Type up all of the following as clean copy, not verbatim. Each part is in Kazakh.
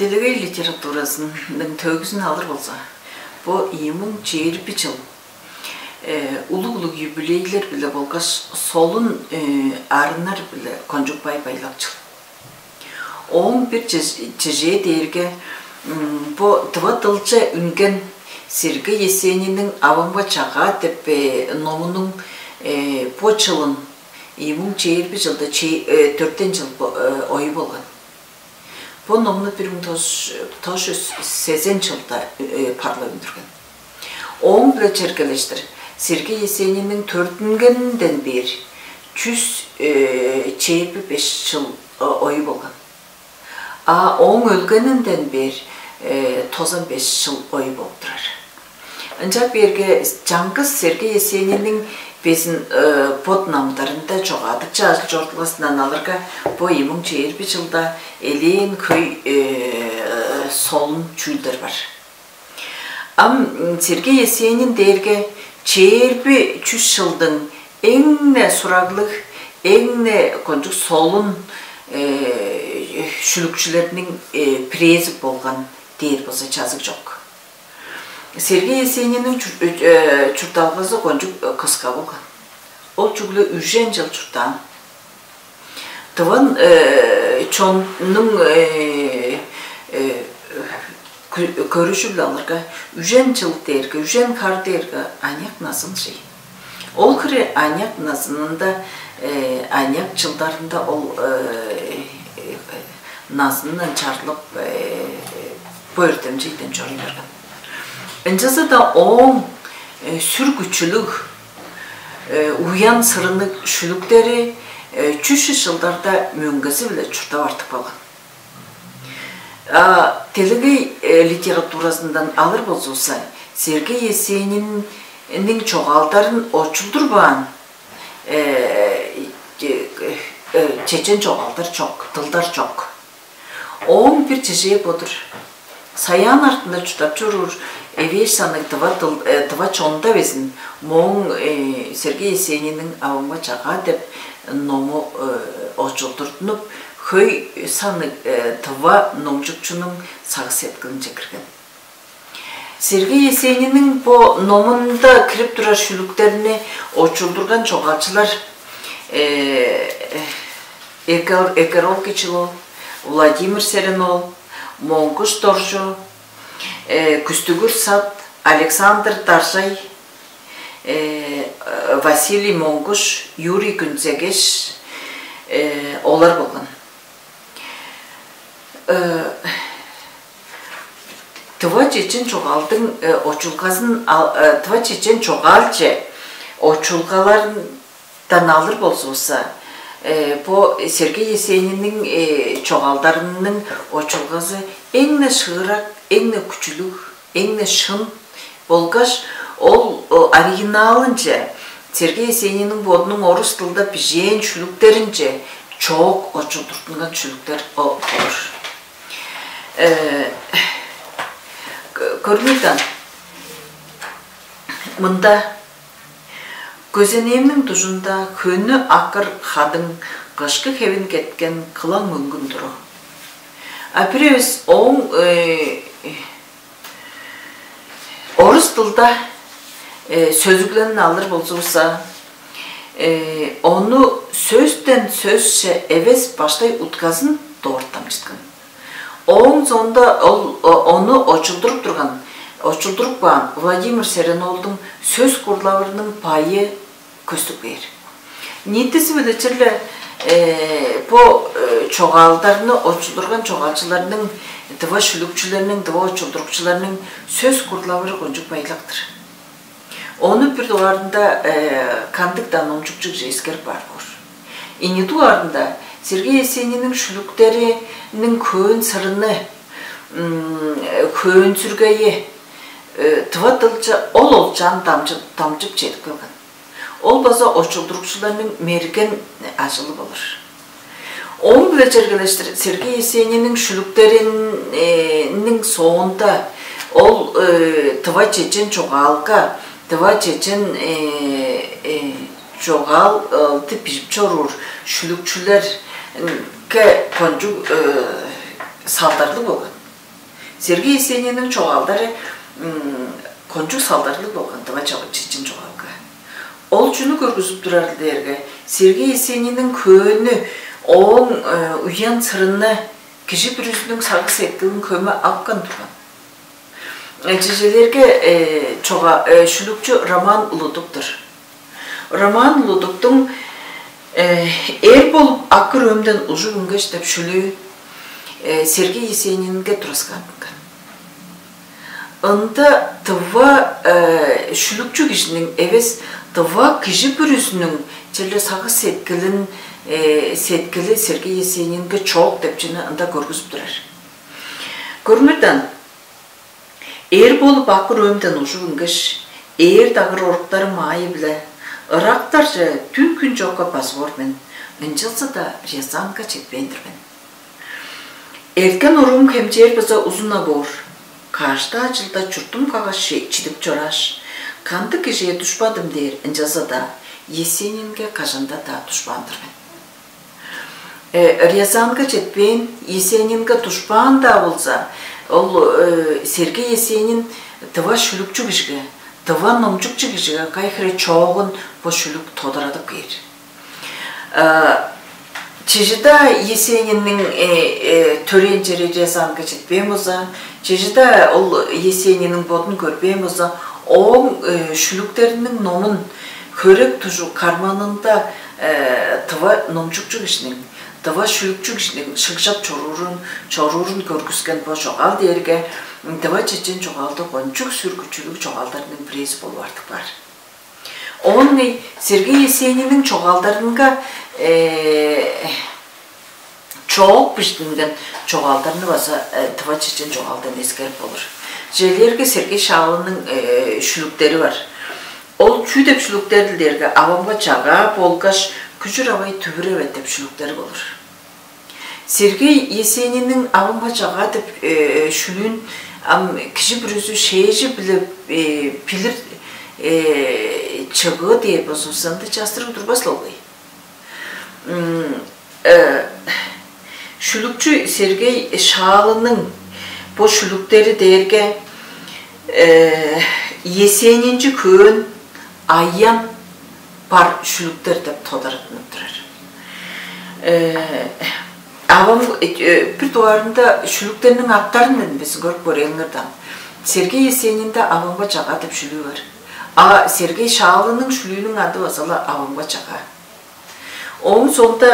Делегей литературасының төгісін алыр болса, бұл 2020 жыл улуг-улуг юбилейлер біле болғаш солын арынар біле конжукбай байлақ жыл. Оң бір жеже дейірге бұл тұва тылча үнген Сергей Есениннің аванға чаға деп номының бұл жылын 2020 жылда 4 жыл ойы болған. Бұл номыны 1980 жылда парла өндірген. Оң біле черкелештір. Сергей Есениннің 4-генден бер 125 жыл ойы болған. Оң өлгенінден бер 95 жыл ойы болып тұрар. Анчақ берге жаңғыз Сергей Есениннің безін под намдарында жоғадық жазыл жортылғасынан алырға бұл 2020 жылда әлен көй солын чүлдер бар. Сергей Есенин дерге чербі 3 жылдың әңне сұрағылық, әңне конжық солын шүлікшілерінің презі болған дейір болса жазық жоқ. Сергей Есениннің чұрталғызы конжық қысқа болған. Ол жүгілі 3 жыл чұртан. Тыван чонның көріші білаларға 3 жыл дергі, 3 қар дергі анияқ насын жей. Ол кірі анияқ насынында, анияқ жылдарында ол насыннан чарлып бөрден жейден жоры берген. Önce de oğun sürgüçülük, uyan sırınlık şülükleri 300 yıllarda müngesi bile çurta artık bolgan. Telegi literaturasından alır bozulsa, Sergey Yesenin'in çoğaldarın oçuldurban Çeçen çoğaldır çok, dildar çok. Oğun bir çeşeği budur. Sayan артында чутап жүрür, эвеш санык тыва чонда безин, моң Сергей Есениннің аванға чаға деп ному очултыртынып, хөй санык тыва номжукчунун сағыс еткін жекірген. Сергей Есениннің по номында кіріп тұрар шүліктеріне очулдырған çoğalçılar Экарол Кичилов, Владимир Серенол, Монкуш Торжо, Күстігүр Сат, Александр Таржай, Василий Монкуш, Юрий Күнцегеш олар болған. Тыва чечен çoğaldың очулғасын, тыва чечен çoğalчы очулғалардан алыр болса, bu Sergey Yesenin'in çoğaldarının oçulgazı enge şığırak, enge küçülük, enge şın bolgaş ol originalınca Sergey Yesenin'in bodunun orus tılda bijeğin çülüklerince çok oçuldurduğundan çülükler olur. Көрмейдан, мында Көзенемнің тұжында көні ақыр қадың қышқы хевін кеткен қылаң мүнгін тұру. Апиревіз оң орыс тылда сөзіглерін алыр болсуса, оны сөзден сөзше әвес баштай ұтқазын doğırtam çıtkın. Оң сонда оны очылдырып bağın Vladimir Serenol'dың söz kurlarının payı köstük ver. Nitesi bilecirle bu çoğaldarını очылдырған çoğalçılarının, dıva şülükçülerinin, dıva очылдырықçılarının söz kurları koncuk baylaktır. Onu bir duvarında kandıktan omçukçuk jeysker var olur. İni duvarında Sergey Yesenin'in şülüklerinin köyün sırrını, köyün sürgeyi, tıva tılca ol olcan damcıp çedip kalgan. Ol baza очылдырықçılarının mergen aşılı olur. Onu bile çergeleştir, Sergey Yesenin'in şülüklerinin soğunda ol tıva çeçen çoğalga, tıva çeçen çoğal pişip çorur şülükçüler ke koncu saldarlı bolgan. Сергей Есениннің жоғалдары кончук салдарлы болған тыва чечен жоғалға. Ол жүні көргізіп тұрарды дерге. Сергей Есениннің көні оң уян сырына кіші бір үзінің сағыс еттігін көмі алған тұрған. Әжежелерге шүлікчі Роман Лудуктыр. Роман Лудуктың ер болып ақыр өмден ұжы күнге штеп шүлі Сергей Есенинге тұрасқандың. Онда тұва шүлікчі кішінің әвес тұва кіші бір үзінің челі сағыз сеткілі Сергей Есенинге чоқ деп жіне онда көргізіп тұрар. Көрмірден Эр болып ақыр өмден ұжы күнгіш, эр дағыр орықтары майы білі, ұрақтар жа түн күн жоққа басғормен, үнжілсі да Рязанға жетпендірмен. Эркен ұрым кемчер бізі ұзына бор, қашта жылда чұртым қағаш чидіп жораш, қанды кеже түшпадым дер үнжілсі да Есенинге қажында да түшпандырмен. Рязанға жетпен, Есенинге түшпан да болса, ол Сергей Есенин тыва шүлікчі кішіге, тыва номчукчы кішіге қайқыры чоғын бұл шүлік тодырадып кейір. Чежіда Есениннің төрен жері Рязанға жетпен болса, чежіда ол Есениннің бодын көрбен болса, оң шүліктерінің номын көрек тұжу карманында тыва номчукчы кішінің Тыва шүлікчі кішінің шықшап чорурын көргізген бұл жоғал дерге тыва чечен жоғалды қончук сүргүчілік жоғалдарының біресі болу артық бар. Оның Сергей Есениннің жоғалдарынға чоқ біштінген жоғалдарыны баса тыва чечен жоғалдан ескеріп болыр. Желерге Сергей Шалының шүліктері бар. Ол чүйдеп шүліктерділерге авамға чаға, болғаш, күжір авай түбірі өттеп шүліктері болыр. Сергей Есениннің авамға чаға деп шүлін кіші бір өзі шейжі білір чығы деп ұзусанды жастырып тұрбас лоғай. Шүлікчі Сергей Шалының бұл шүліктері дерге Есенинчі көн аян бар шүліктер деп тодарытынып тұрар. Bir duvarında şülüklerinin аттарын білмесін көріп көреңірдан. Сергей Есенинде авамға чаға деп шүлі бар. Сергей Шалының шүлінің ады басала авамға чаға. Оның сонда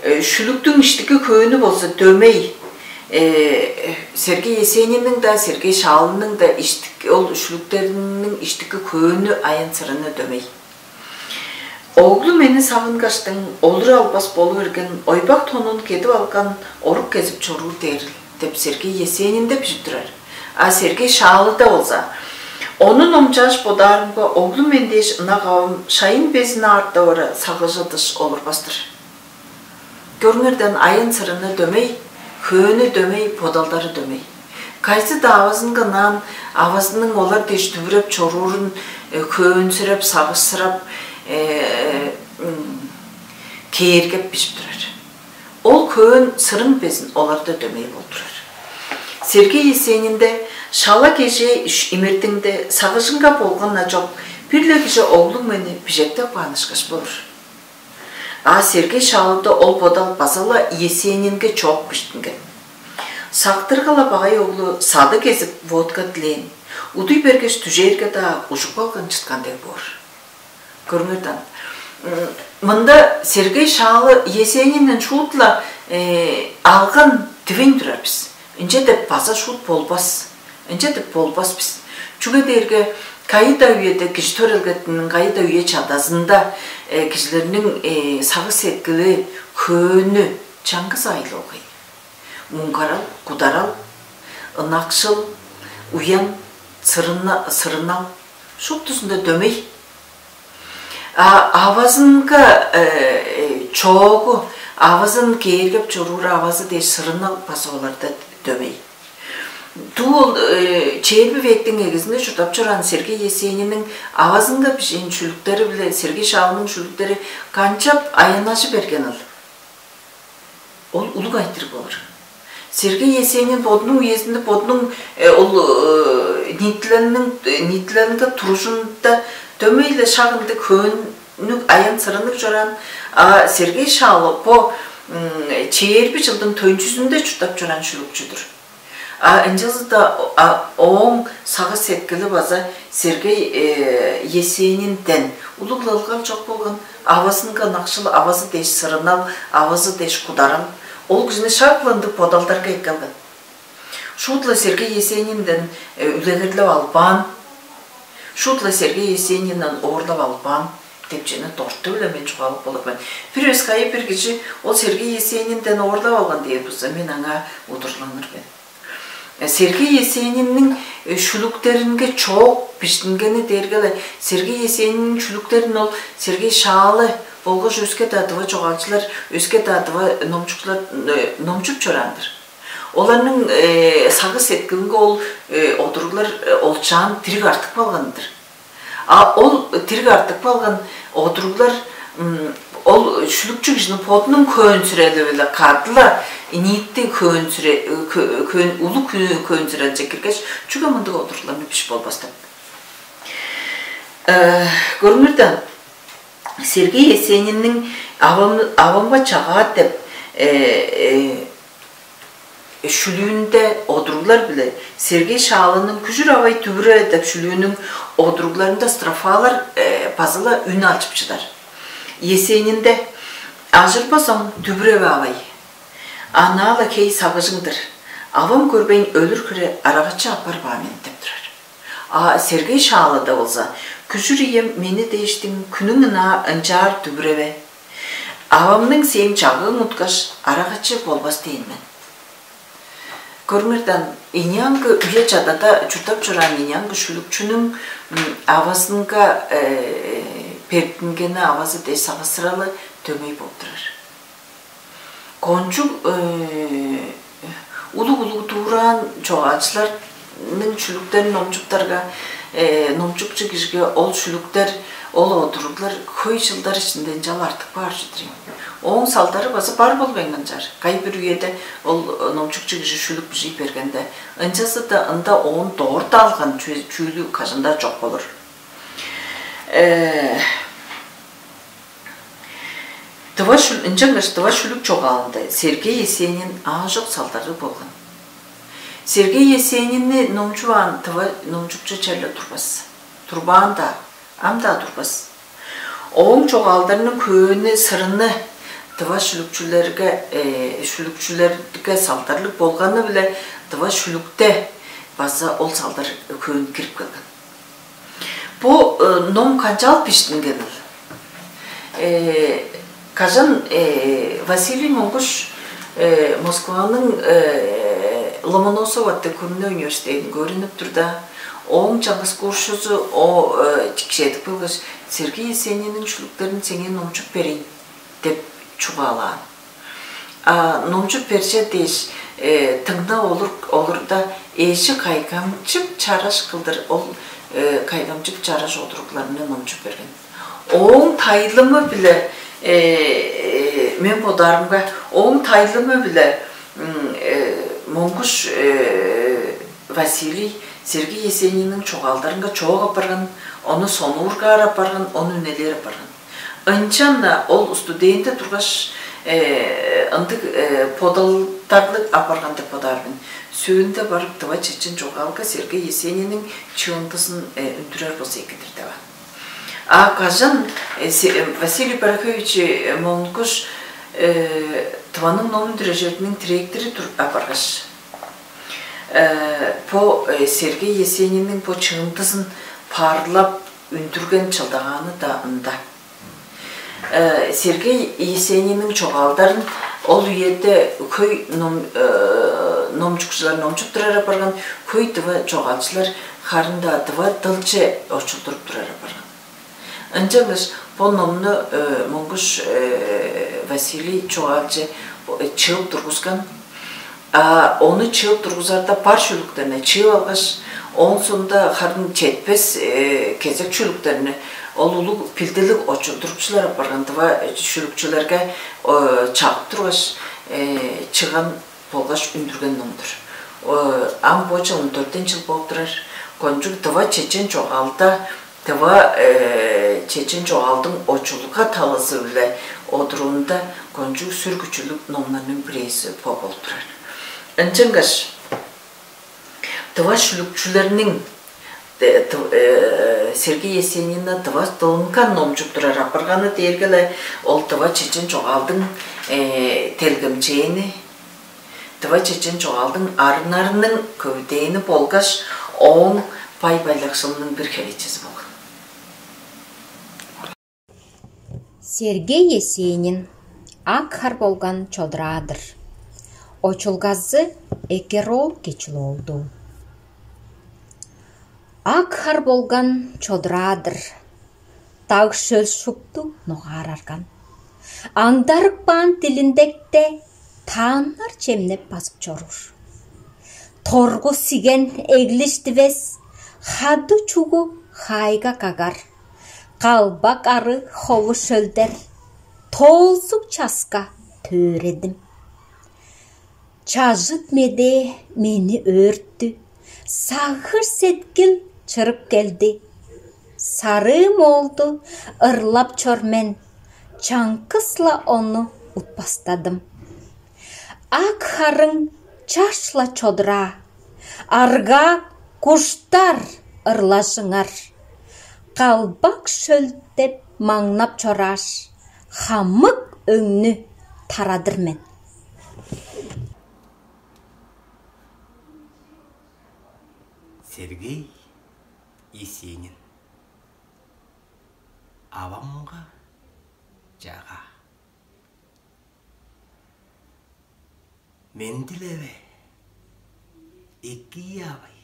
шүліктің іштікі көйіні болса дөмей. Сергей Есениннің да, Сергей Шалының да ол шүліктерінің іштікі көйіні аян сырыны дөмей. Оғлы мені сағынғаштың олыр албас болу өрген ойбақ тонын кетіп алған орық кезіп чору деріл деп Сергей Есенин деп жүттірер. Сергей Шалы да олса. Onun omcaş bodarımға oğlu mendеш ынағауым шайын безіне артта оры сағыжыдыш олыр бастыр. Көріңірден айын сырыны дөмей, көні дөмей, подалдары дөмей. Кайсы да авазынға нан, авазының олар деш түбіріп чорурын көөнсіріп, сағышсырап, кейергеп бішіп тұрар. Ол көөн сырын безін оларды дөмей болдырар. Сергей Есенинде шала кеже имертіңде сағышынға болғанна жоқ, бірлі кеже оғлың мені бішекті қуанышқыш болыр. Сергей Шалыды ол бодал базала Есенинге çok піштінген. Сақтырғала бағай оғлы сады кезіп водка тілейін. Удуй бергеш түжерге да ұшық болған чытқандай бор. Көрмердан. Мұнда Сергей Шалы Есениннен шутла алған түвен тұрар біз. Үнче деп баса шут болбас. Үнче деп болбас біз. Чүге дерге Kayıda üyede kişi törelgetinin kayıda üye çadasında kişilerinin sağız etkili könü çangız aylı oğay. Munkaral, kudaral, ınakşıl, uyan, sırınal, şok tüzünde dömey. Avazınga çoğu, avazın geyrgep çorur avazı dey sırınal pasolarda dömey. Tuğul çeyirbi vektin egizinde şurtap çoran Sergey Yesenin'in avazında pişen çülükleri bile Sergey Şalı'nın çülükleri kançap ayanaşı bergen al. Ol uluk aytırıp olur. Сергей Есенин бодунун уездинде бодунун ол нитлеринде турушунда төмейле шагынды көнүк аян сырынык жоран Сергей Шалы по чейерби жылдын төнчүсүндө чуртап жоран шүлүкчүдүр. Инжазыда оң сагы сеткили база Сергей Есенинден улуглалган жок болгон авасынга накшыл авазы деш сырынал, авазы деш кударам. Ол күзіне шарпланды подалдарға еккалған. Шутла Сергей Есенинден үлегірлі албан, шутла Сергей Есениннен оғырлы албан, деп жені торты өлемен жұғалық болықпен. Бір өскайы бір кеші ол Сергей Есенинден оғырлы алған дейіп бұза мен аңа отырланыр бен. Сергей Есениннің шүліктерінге чоқ піштінгені дергелі. Сергей Есениннің шүліктерін ол Сергей Шалы болғыш өске дадыва жоғалшылар, өске дадыва номчуп чорандыр. Оларның сағы сеткілінгі ол отырғылар олчан тірік артық балғандыр. Ол тірік артық балған отырғылар ол шүлікчі кішінің подының көн сүрелі білі қадыла ниетті ұлы көн сүрелі жекіргеш жүгі мұндығы отырғыларны піш болбастап. Көрмірден Сергей Есениннің авамға чаға деп шүлүүнде одруглар біле. Сергей Шалының күжір авай түбірі деп шүлүүнің одругларында строфалар пазыла үн алчыпчыдар. Есенинде ажырбасам түбірі авай. Анала кей сағыжыңдыр. Авам көрбейін өлір күре арағачы апар бамен деп тұрар. Сергей Шалыда болса күжүрием мені дейштің күніңіна ынжар түбіреве. Авамның сен чағы ұмытқаш арағачы болбас дейінмен. Көрмірден, инянғы үйе жадада жүртап жүран инянғы шүлікчінің авасынға пердінгені авазы дей сағысыралы төмей болдырар. Кончук улу-улу туран çoğaçlarının çülüklerin nomçuktарға nomçukçı kişiге ол çülükler, ол oturuklar köy yıllar içinden jal artık var jüdüreyim. Oğun saltары bası бар болбайнан жар. Кай bir üyede ол nomçukçı kişi çülük bir şey bergende. Ынчасы da ында oğun doğru algan çülü kaşında çok olur. Ынчаңгаш тыва çülük çok alındı. Sergey Yesenin aşık saltары болған. Sergey Yeseninni nomçuvan tыva nomçukçı çelle turbas. Turban da, amda turbas. Oğun çok aldarının köyünü, sırını tыva çülükçülerge saltarlık bolğanı bile tыva çülükte basa ol saltar köyün kirip kalgan. Bu nom kançal piştin Кажан Василий Монгуш Москваның Ломоносов атты күріне университетін көрініп тұрда. Оң жаңғыз көршізі о тікшедік болғыз Сергей Есениннің шүліктерін сеңе номчуп берейін деп чуғалаған. Номчуп берсе дейш тыңда олырда еші қайгамчып чараш қылдыр. Ол қайгамчып чараш отырықларына номчуп берген. Оң тайлымы біле мен подарымға оң тайлымы біле Монгуш Василий Сергей Есениннің çoğalдарынға çoğ апарған, оны сонуырға апарған, оны үнелер апарған. Ынчанна ол студенті тұрғаш ындық подалтарлық апарған деп подармын. Сөйінде барып тыва чечен çoğalға Сергей Есениннің чуындысын үндірер болса екідір дева. Кажан Василий Парахович Монгуш тываның номын дирижерінің директоры тұрып апарғаш. По Сергей Есениннің по чыңдысын парлап үндірген чылдағаны да ында. Сергей Есениннің çoğaldарын ол үйеді көй номчукчылар номчуп тұрар апарған, көй тыва çoğalчылар қарында тыва дылчы очылдырып тұрар апарған. Ынчаңыз бұл номны Монгуш Василий çoğalчы чығып тұрғызған. Оны чығып тұрғызарда бар шүліктеріне чығып алғаш, оң сонда қарын четпес кезек шүліктеріне ол ұлы пілділік очылдырықшылар апарғандыва шүлікчілерге чағып тұрғаш чыған polgaş ündürgen nomdur. Am boça 14 yıl boldurar. Konjuk tıva Çeçen çoğalda tıva Çeçen çoğaldın oçuluğa talısı bile odurunda konjuk sürgüçülük nomlarının bireysi boldurar. Öncengaş tıva şülükçülerinin Sergey Yesenin'in tıva dılınkan nomcuktura raparganı dergele ol tıva Çeçen çoğaldın telgimçeyini tıva Çeçen çoğaldın arınarının kövdeyini bolgaş oğun pay baylakşılının bir keveciz bolgan. Sergey Yesenin Akhar bolgan çodраdır. Oçulgazı ekero keçil oldu. Akhar bolgan çodраdır. Tağ söz şuptu noğarargan. Аңдарықпан тіліндекте танар чемнеп басып чорur. Торгу сиген эглиштивес, хаду чугу хайга кагар. Қалбак ары хову шөлдер, толсук часка төредім. Çажыт меде мени өрттү, сахыр сеткил чырып келди. Sarım oldu, ırlap çormen. Çankısla onu utpastadım. Akharın çaşla çodra, arga kuştar ırlaşыңар. Қалбак шөлтеп маңнап çораш, хамык өңнү тарадыр мен. Sergey Yesenin Avamға jağa Mendileve Eki yavay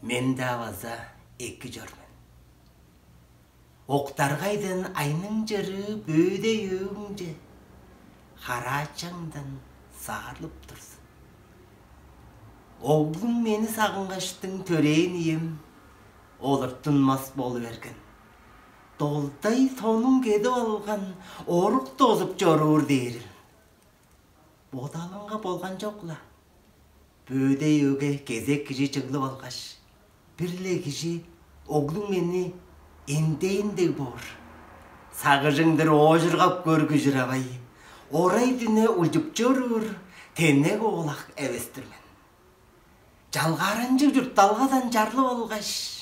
Mendavaza eki jormen Oktargaydan ayның jırı böde yöğünce Haraçаңdan sağırlıp dursun Oğlum meni sağıngaştın töreyiniyim Olurtunmaz boluvergen Dolday tonun gedip algan oruk tozup jorur derim. Bodalınga bolgan jokla. Böde yöge gezek kişi çıgılıp algaş. Birle kişi oğlum meni ende bor. Sağıжыңдыр ожыргап көрgüjür abay. Oray düne uljup jorur. Tenek oğlak evestirmen. Jalgarıncı jurttalgadan jarlıp algaş.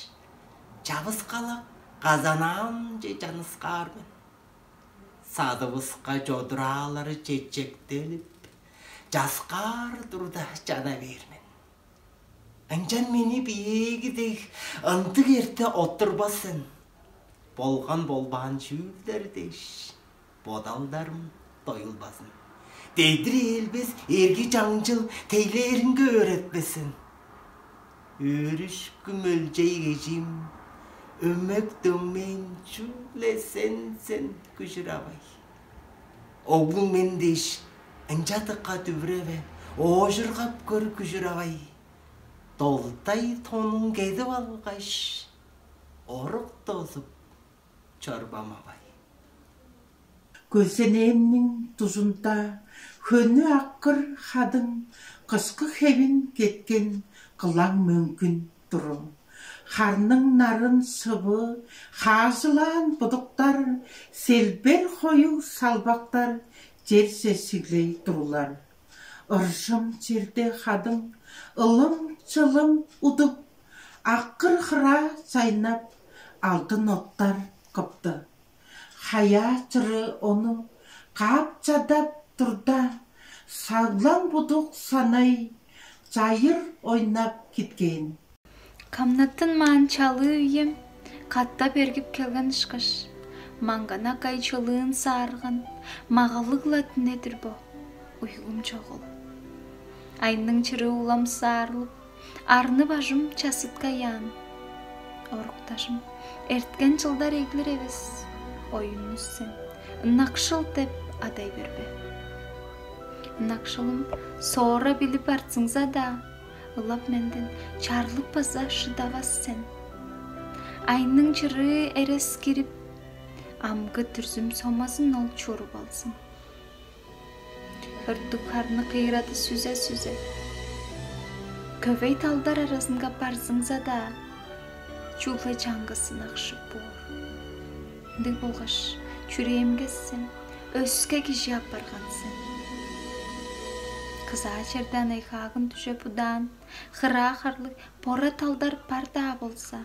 Jabız kalak. Kazanam je janıskarmen. Sadıvısqa joduralары çeçektelip, jaskar durda jana vermen. Anjan meni biyegidek ıntık erte oturbasın. Bolgan bolban şüvlerdeş, bodaldarım doyulbasın. Deydir elbes ergi жаңжыл teyleringe öğretmesin. Örüş kümölcey gecim, Ömek dömen çule sen kuşuravay. Oğlum mendeş, ancatıqa tüvreve, oğurgap kör kuşuravay. Doltay tonun gedip algaş, oruk tozup çorbamavay. Көсенемнің тұзында хөнü аққыр хадың, қысқы хевин кеткен қылаң мүмкін тұрым. Харның нарын сыбы, хазылан бұдықтар, селбер қою салбақтар, жерсе сиглей тұрулар. Ыржым жерде хадың, ылым-чылым ұдып, аққыр қыра сайнап, алтын оттар қыпты. Хая чыры оны қап чадап тұрда, саглаң бұдық санай, жайыр ойнап кеткен. Камнаттын манчалы үйем, қатта бергіп келген ішқыш. Маңғана қайчылығын сарған, мағалы қылатын едір бұ, ұйғым çoğul. Айның чыры улам сарылып, арны бажым часытқа ян. Орықташым, әрткен жылдар егілер евес. Oyunuz sen, naqşıl dep aday berbe. Naqşılım sonra bilip artsыңza da, ılap menden çarlıp baza şıdavas sen. Ayның çırı eres kirip, amgı türzüm somasın ol çorup alsın. Үрдік қарны қиырады сүзе-сүзе. Көвей талдар арасынға барсыңса да, чулы жаңғысын ақшып бор. Дың болғаш, чүреемгесін, өске кеші апарғансың. Қыза жерден айқағын түше бұдан, қыра-қарлық бора талдар барда болса.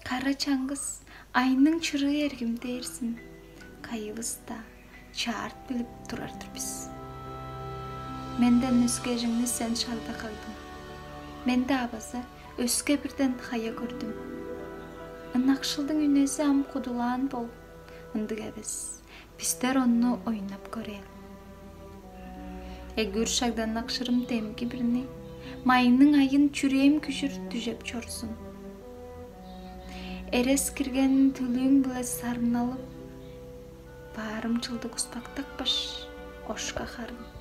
Қара жаңғыз, айның чыры ергімді ерсін. Кайылыста, чарт біліп тұрартыр біз. Менден өске жыңны сен шалда қалдың. Менде абазы өске бірден қая көрдім. Нақшылдың үнесі ам құдылан бол. Үндік әбіз, біздер оны ойнап көрел. Әгүр шағдан нақшырым демгі біріне, майының айын чүрем күшір түжеп чорсын. Әрес кірген түлің біле сарын алып, барым чылды құспақтақ баш, ошқа қарын.